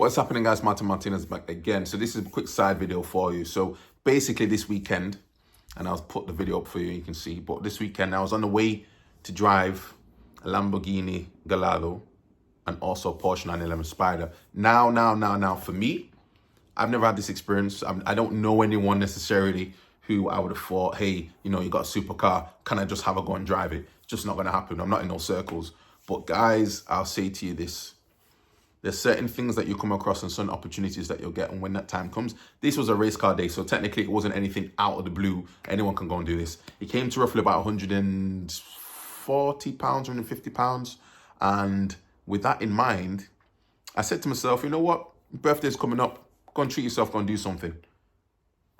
What's happening, guys? Martin Martinez back again. So this is a quick side video for you. So basically this weekend, and I'll put the video up for you can see, but this weekend I was on the way to drive a Lamborghini Gallardo and also a Porsche 911 Spider. Now, for me, I've never had this experience. I don't know anyone necessarily who I would have thought, hey, you got a supercar, can I just have a go and drive it? It's just not going to happen. I'm not in those circles. But guys, I'll say to you this. There's certain things that you come across and certain opportunities that you'll get, and when that time comes, this was a race car day, so technically it wasn't anything out of the blue. Anyone can go and do this. It came to roughly about 140 pounds, 150 pounds, and with that in mind, I said to myself, you know what? Birthday's coming up. Go and treat yourself. Go and do something.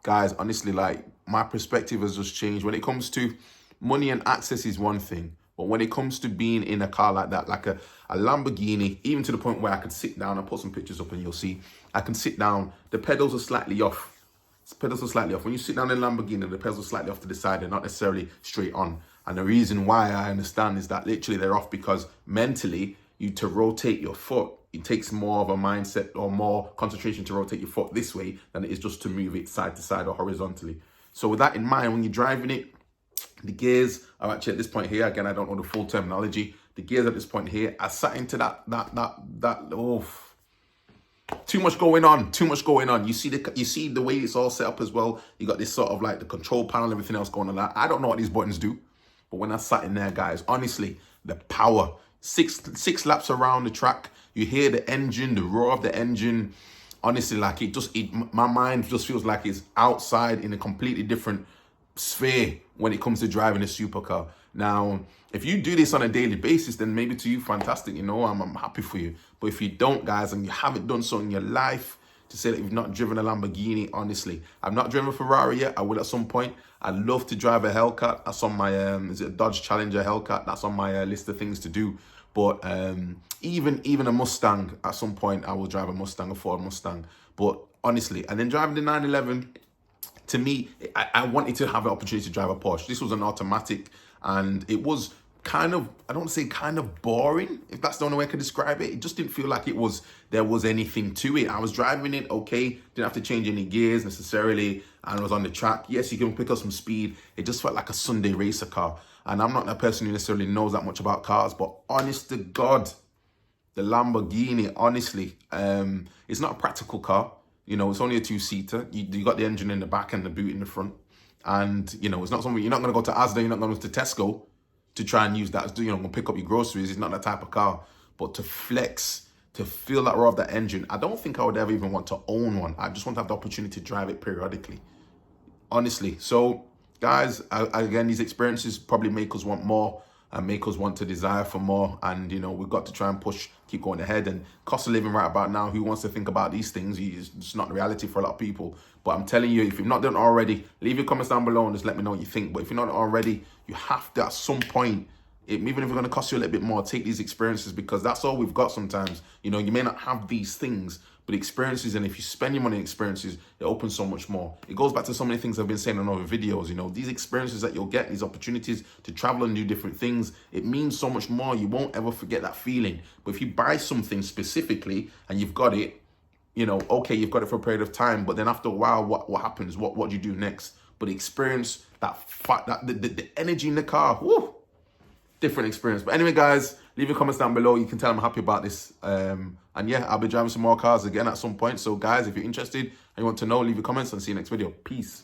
Guys, honestly, like, my perspective has just changed. When it comes to money and access is one thing, but when it comes to being in a car like that, like a Lamborghini, even to the point where I can sit down, I'll put some pictures up and you'll see, I can sit down, the pedals are slightly off. The pedals are slightly off. When you sit down in a Lamborghini, the pedals are slightly off to the side. They're not necessarily straight on. And the reason why I understand is that literally they're off because mentally, to rotate your foot, it takes more of a mindset or more concentration to rotate your foot this way than it is just to move it side to side or horizontally. So with that in mind, when you're driving it, the gears are actually at this point here. Again, I don't know the full terminology. The gears at this point here, I sat into too much going on. You see the way it's all set up as well. You got this sort of like the control panel, everything else going on there. I don't know what these buttons do, but when I sat in there, guys, honestly, the power, six laps around the track, you hear the engine, the roar of the engine. Honestly, like my mind just feels like it's outside in a completely different sphere when it comes to driving a supercar. Now, if you do this on a daily basis, then maybe to you, fantastic, I'm happy for you. But if you don't, guys, and you haven't done so in your life, to say that you've not driven a Lamborghini, honestly, I've not driven a Ferrari yet. I will at some point. I'd love to drive a Hellcat. That's on my, is it a Dodge Challenger Hellcat? That's on my list of things to do. But even a Mustang, at some point, I will drive a Mustang, a Ford Mustang. But honestly, and then driving the 911, to me, I wanted to have an opportunity to drive a Porsche. This was an automatic, and it was kind of, I don't want to say kind of boring, if that's the only way I could describe it. It just didn't feel like there was anything to it. I was driving it, okay, didn't have to change any gears necessarily, and I was on the track. Yes, you can pick up some speed. It just felt like a Sunday racer car. And I'm not a person who necessarily knows that much about cars, but honest to God, the Lamborghini, honestly, it's not a practical car. It's only a two-seater. You got the engine in the back and the boot in the front. And, it's not something, you're not going to go to Asda, you're not going to Tesco to try and use that, go pick up your groceries. It's not that type of car. But to flex, to feel that roar of that engine, I don't think I would ever even want to own one. I just want to have the opportunity to drive it periodically. Honestly. So, guys, again, these experiences probably make us want more and make us want to desire for more. And, we've got to try and keep going ahead. And cost of living right about now, who wants to think about these things? It's not the reality for a lot of people. But I'm telling you, if you've not done it already, leave your comments down below and just let me know what you think. But if you're not already, you have to, at some point, even if it's going to cost you a little bit more, take these experiences, because that's all we've got sometimes. You may not have these things, but experiences, and if you spend your money on experiences, it opens so much more. It goes back to so many things I've been saying in other videos. These experiences that you'll get, these opportunities to travel and do different things, it means so much more. You won't ever forget that feeling. But if you buy something specifically and you've got it, okay, you've got it for a period of time, but then after a while, what happens? What do you do next? But the experience, the energy in the car, whoo, different experience. But anyway, guys, leave your comments down below. You can tell I'm happy about this. And yeah, I'll be driving some more cars again at some point. So guys, if you're interested and you want to know, leave your comments and see you next video. Peace.